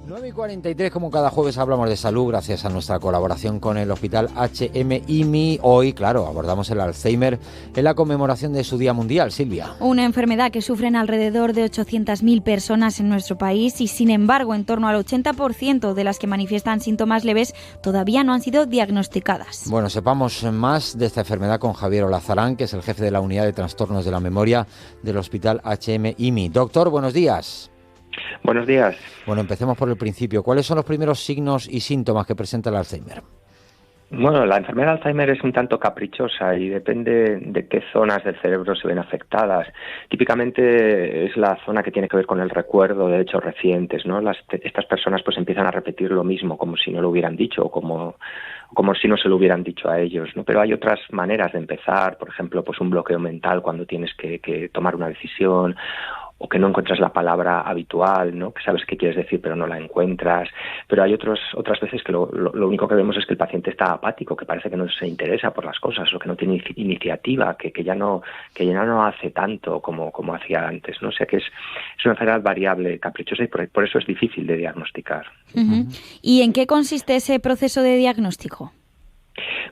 9:43, como cada jueves hablamos de salud gracias a nuestra colaboración con el Hospital HM-IMI. Hoy, claro, abordamos el Alzheimer en la conmemoración de su Día Mundial. Silvia. Una enfermedad que sufren alrededor de 800.000 personas en nuestro país y, sin embargo, en torno al 80% de las que manifiestan síntomas leves todavía no han sido diagnosticadas. Bueno, sepamos más de esta enfermedad con Javier Olazarán, que es el jefe de la Unidad de Trastornos de la Memoria del Hospital HM-IMI. Doctor, buenos días. Buenos días. Bueno, empecemos por el principio. ¿Cuáles son los primeros signos y síntomas que presenta el Alzheimer? Bueno, la enfermedad de Alzheimer es un tanto caprichosa y depende de qué zonas del cerebro se ven afectadas. Típicamente es la zona que tiene que ver con el recuerdo de hechos recientes, ¿no? Estas personas pues empiezan a repetir lo mismo como si no lo hubieran dicho o como si no se lo hubieran dicho a ellos, ¿no? Pero hay otras maneras de empezar, por ejemplo, pues un bloqueo mental cuando tienes que tomar una decisión, o que no encuentras la palabra habitual, ¿no? Que sabes qué quieres decir pero no la encuentras. Pero hay otras veces que lo único que vemos es que el paciente está apático, que parece que no se interesa por las cosas o que no tiene iniciativa, que ya no hace tanto como hacía antes, ¿no? O sea que es una enfermedad variable, caprichosa, y por eso es difícil de diagnosticar. Uh-huh. ¿Y en qué consiste ese proceso de diagnóstico?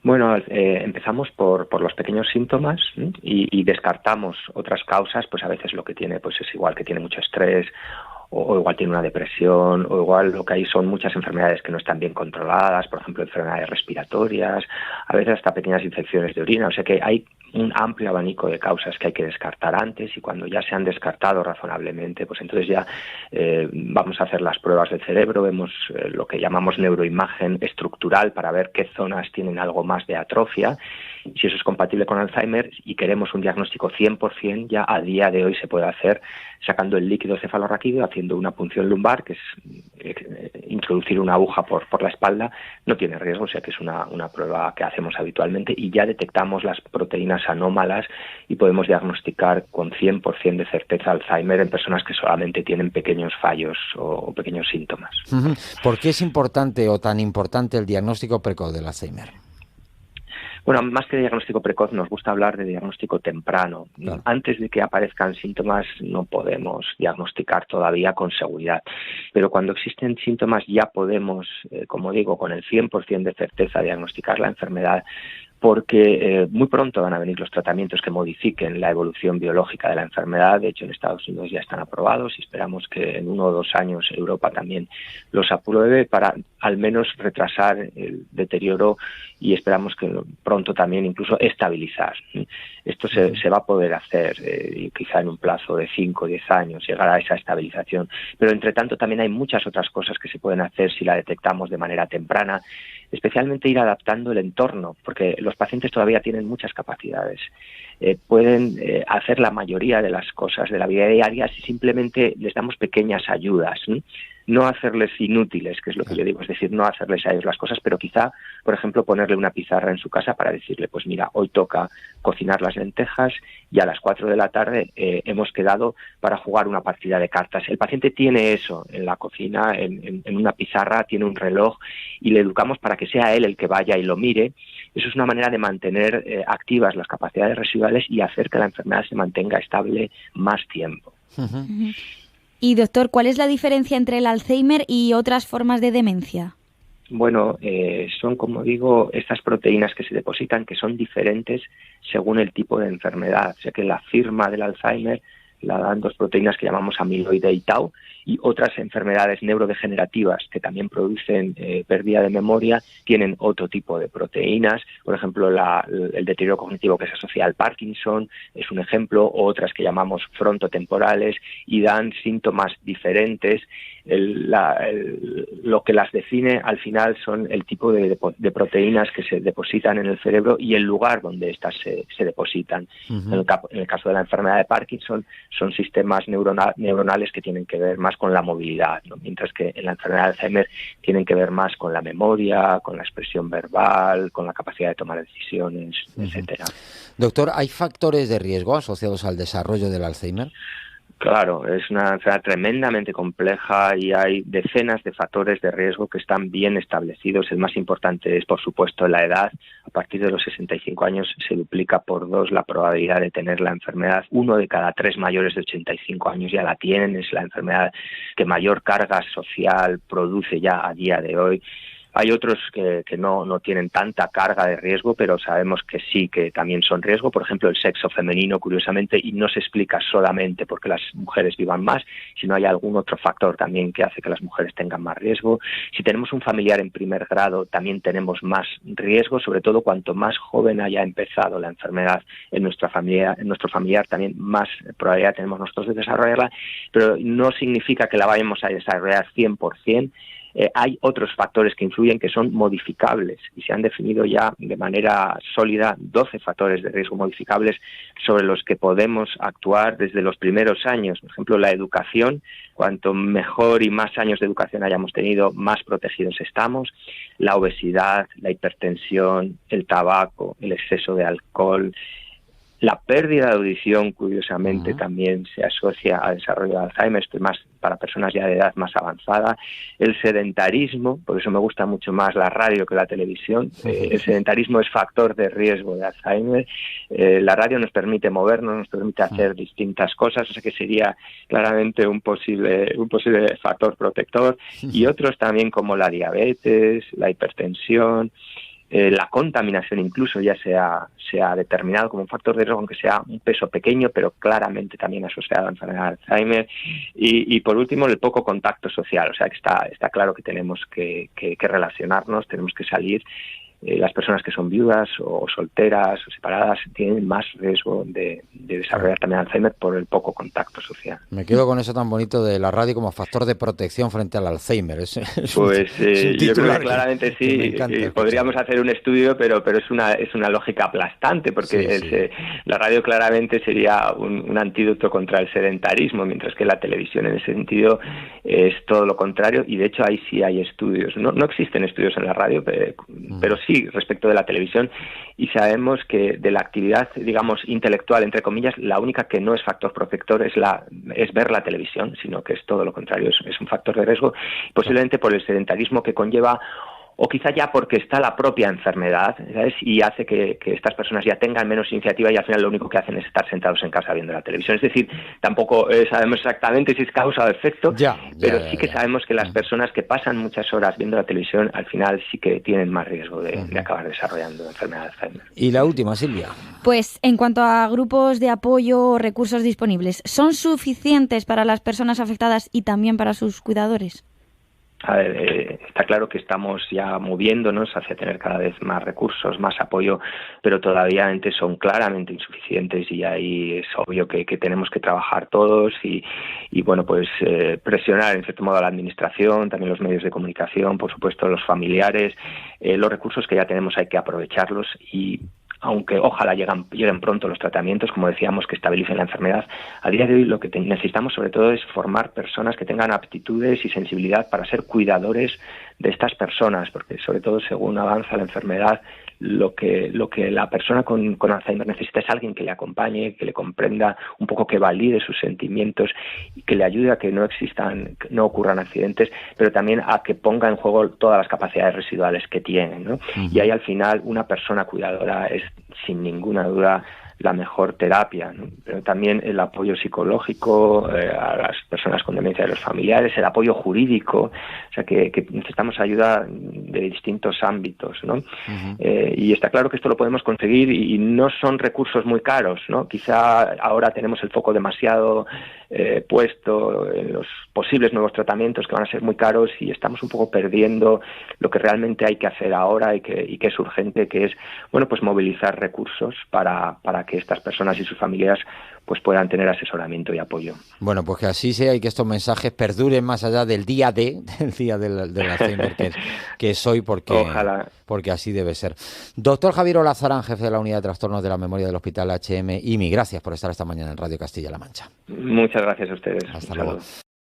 Bueno, empezamos por los pequeños síntomas, ¿sí? y descartamos otras causas, pues a veces lo que tiene pues es igual que tiene mucho estrés, o igual tiene una depresión, o igual lo que hay son muchas enfermedades que no están bien controladas, por ejemplo, enfermedades respiratorias, a veces hasta pequeñas infecciones de orina, o sea que hay un amplio abanico de causas que hay que descartar antes, y cuando ya se han descartado razonablemente, pues entonces ya vamos a hacer las pruebas del cerebro, vemos lo que llamamos neuroimagen estructural para ver qué zonas tienen algo más de atrofia. Si eso es compatible con Alzheimer y queremos un diagnóstico 100%, ya a día de hoy se puede hacer sacando el líquido cefalorraquídeo, haciendo una punción lumbar, que es introducir una aguja por la espalda. No tiene riesgo, o sea que es una prueba que hacemos habitualmente, y ya detectamos las proteínas anómalas y podemos diagnosticar con 100% de certeza Alzheimer en personas que solamente tienen pequeños fallos o pequeños síntomas. ¿Por qué es importante o tan importante el diagnóstico precoz del Alzheimer? Bueno, más que de diagnóstico precoz, nos gusta hablar de diagnóstico temprano. Claro. Antes de que aparezcan síntomas no podemos diagnosticar todavía con seguridad, pero cuando existen síntomas ya podemos, como digo, con el 100% de certeza diagnosticar la enfermedad, porque muy pronto van a venir los tratamientos que modifiquen la evolución biológica de la enfermedad. De hecho, en Estados Unidos ya están aprobados y esperamos que en 1 o 2 años Europa también los apruebe para al menos retrasar el deterioro, y esperamos que pronto también incluso estabilizar. Esto se va a poder hacer quizá en un plazo de 5 o 10 años, llegar a esa estabilización. Pero entre tanto también hay muchas otras cosas que se pueden hacer si la detectamos de manera temprana, especialmente ir adaptando el entorno, porque los pacientes todavía tienen muchas capacidades. Pueden hacer la mayoría de las cosas de la vida diaria si simplemente les damos pequeñas ayudas, ¿sí? No hacerles inútiles, que es lo que yo digo, es decir, no hacerles a ellos las cosas, pero quizá, por ejemplo, ponerle una pizarra en su casa para decirle, pues mira, hoy toca cocinar las lentejas y a las 4 de la tarde hemos quedado para jugar una partida de cartas. El paciente tiene eso en la cocina, en una pizarra, tiene un reloj, y le educamos para que sea él el que vaya y lo mire. Eso es una manera de mantener activas las capacidades residuales y hacer que la enfermedad se mantenga estable más tiempo. Uh-huh. Y doctor, ¿cuál es la diferencia entre el Alzheimer y otras formas de demencia? Bueno, son, como digo, estas proteínas que se depositan, que son diferentes según el tipo de enfermedad. O sea que la firma del Alzheimer la dan 2 proteínas que llamamos amiloide y tau, y otras enfermedades neurodegenerativas que también producen pérdida de memoria tienen otro tipo de proteínas. Por ejemplo, el deterioro cognitivo que se asocia al Parkinson es un ejemplo, o otras que llamamos frontotemporales, y dan síntomas diferentes. Lo que las define al final son el tipo de proteínas que se depositan en el cerebro y el lugar donde éstas se depositan. Uh-huh. En el caso de la enfermedad de Parkinson son sistemas neuronales que tienen que ver más con la movilidad, ¿no? Mientras que en la enfermedad de Alzheimer tienen que ver más con la memoria, con la expresión verbal, con la capacidad de tomar decisiones, uh-huh, etcétera. Doctor, ¿hay factores de riesgo asociados al desarrollo del Alzheimer? Claro, es una enfermedad tremendamente compleja y hay decenas de factores de riesgo que están bien establecidos. El más importante es, por supuesto, la edad. A partir de los 65 años se duplica por 2 la probabilidad de tener la enfermedad. 1 de cada 3 mayores de 85 años ya la tienen. Es la enfermedad que mayor carga social produce ya a día de hoy. Hay otros que no tienen tanta carga de riesgo, pero sabemos que sí, que también son riesgo. Por ejemplo, el sexo femenino, curiosamente, y no se explica solamente porque las mujeres vivan más, sino hay algún otro factor también que hace que las mujeres tengan más riesgo. Si tenemos un familiar en primer grado, también tenemos más riesgo, sobre todo cuanto más joven haya empezado la enfermedad en nuestra familia, en nuestro familiar, también más probabilidad tenemos nosotros de desarrollarla, pero no significa que la vayamos a desarrollar 100%. Hay otros factores que influyen que son modificables y se han definido ya de manera sólida 12 factores de riesgo modificables sobre los que podemos actuar desde los primeros años. Por ejemplo, la educación. Cuanto mejor y más años de educación hayamos tenido, más protegidos estamos. La obesidad, la hipertensión, el tabaco, el exceso de alcohol. La pérdida de audición, curiosamente, también se asocia al desarrollo de Alzheimer, esto es más para personas ya de edad más avanzada. El sedentarismo, por eso me gusta mucho más la radio que la televisión. El sedentarismo es factor de riesgo de Alzheimer. La radio nos permite movernos, nos permite hacer distintas cosas, o sea que sería claramente un posible factor protector. Y otros también como la diabetes, la hipertensión. La contaminación incluso ya se ha determinado como un factor de riesgo, aunque sea un peso pequeño, pero claramente también asociado a la enfermedad de Alzheimer. Y por último, el poco contacto social. O sea que está claro que tenemos que relacionarnos, tenemos que salir. Las personas que son viudas o solteras o separadas tienen más riesgo de desarrollar también Alzheimer por el poco contacto social. Me quedo con eso tan bonito de la radio como factor de protección frente al Alzheimer. Pues yo creo que claramente sí. Podríamos hacer un estudio, pero es una lógica aplastante, porque la radio claramente sería un antídoto contra el sedentarismo, mientras que la televisión en ese sentido es todo lo contrario, y de hecho ahí sí hay estudios. No existen estudios en la radio, pero sí respecto de la televisión, y sabemos que de la actividad, digamos, intelectual, entre comillas, la única que no es factor protector es ver la televisión, sino que es todo lo contrario, es un factor de riesgo, posiblemente por el sedentarismo que conlleva, o quizá ya porque está la propia enfermedad, ¿sabes? Y hace que estas personas ya tengan menos iniciativa y al final lo único que hacen es estar sentados en casa viendo la televisión. Es decir, tampoco sabemos exactamente si es causa o efecto, pero sí que sabemos que las personas que pasan muchas horas viendo la televisión al final sí que tienen más riesgo de acabar desarrollando enfermedad de Alzheimer. Y la última, Silvia. Pues en cuanto a grupos de apoyo o recursos disponibles, ¿son suficientes para las personas afectadas y también para sus cuidadores? A ver, está claro que estamos ya moviéndonos hacia tener cada vez más recursos, más apoyo, pero todavía antes son claramente insuficientes y ahí es obvio que tenemos que trabajar todos y bueno, pues presionar en cierto modo a la administración, también los medios de comunicación, por supuesto los familiares. Los recursos que ya tenemos hay que aprovecharlos y aunque ojalá lleguen pronto los tratamientos, como decíamos, que estabilicen la enfermedad, a día de hoy lo que necesitamos sobre todo es formar personas que tengan aptitudes y sensibilidad para ser cuidadores de estas personas, porque sobre todo según avanza la enfermedad, lo que la persona con Alzheimer necesita es alguien que le acompañe, que le comprenda, un poco que valide sus sentimientos y que le ayude a que no ocurran accidentes, pero también a que ponga en juego todas las capacidades residuales que tienen, ¿no? Y ahí al final una persona cuidadora es sin ninguna duda la mejor terapia, ¿no? Pero también el apoyo psicológico a las personas con demencia de los familiares, el apoyo jurídico, o sea que necesitamos ayuda de distintos ámbitos, ¿no? Y está claro que esto lo podemos conseguir y no son recursos muy caros, ¿no? Quizá ahora tenemos el foco demasiado puesto en los posibles nuevos tratamientos que van a ser muy caros y estamos un poco perdiendo lo que realmente hay que hacer ahora y que es urgente, que es, bueno, pues movilizar recursos para que estas personas y sus familias pues puedan tener asesoramiento y apoyo. Bueno, pues que así sea y que estos mensajes perduren más allá del día del Alzheimer que es hoy, Ojalá. Porque así debe ser. Doctor Javier Olazarán, jefe de la Unidad de Trastornos de la Memoria del Hospital HM-IMI, gracias por estar esta mañana en Radio Castilla-La Mancha. Muchas gracias a ustedes. Hasta luego.